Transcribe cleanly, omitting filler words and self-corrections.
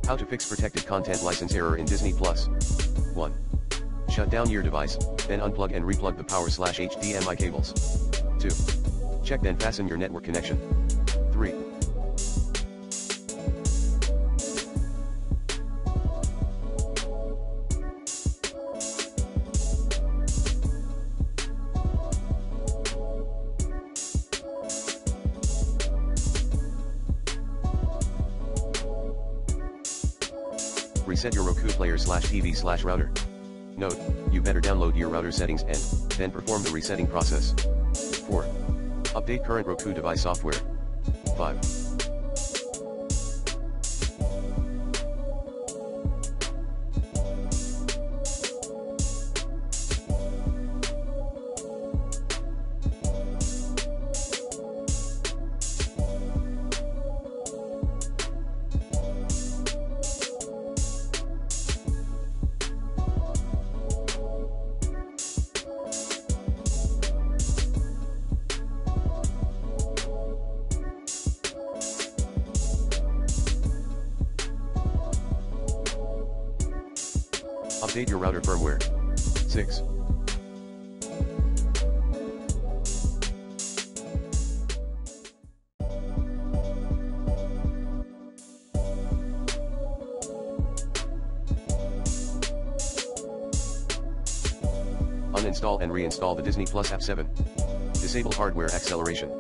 How to fix protected content license error in Disney+. 1. Shut down your device, then unplug and replug the power/HDMI cables. 2. Check then fasten your network connection. 3. Reset your Roku player/TV/router. Note, you better download your router settings and then perform the resetting process. 4. Update current Roku device software. 5. Update your router firmware. 6. Uninstall and reinstall the Disney Plus app. 7. Disable hardware acceleration.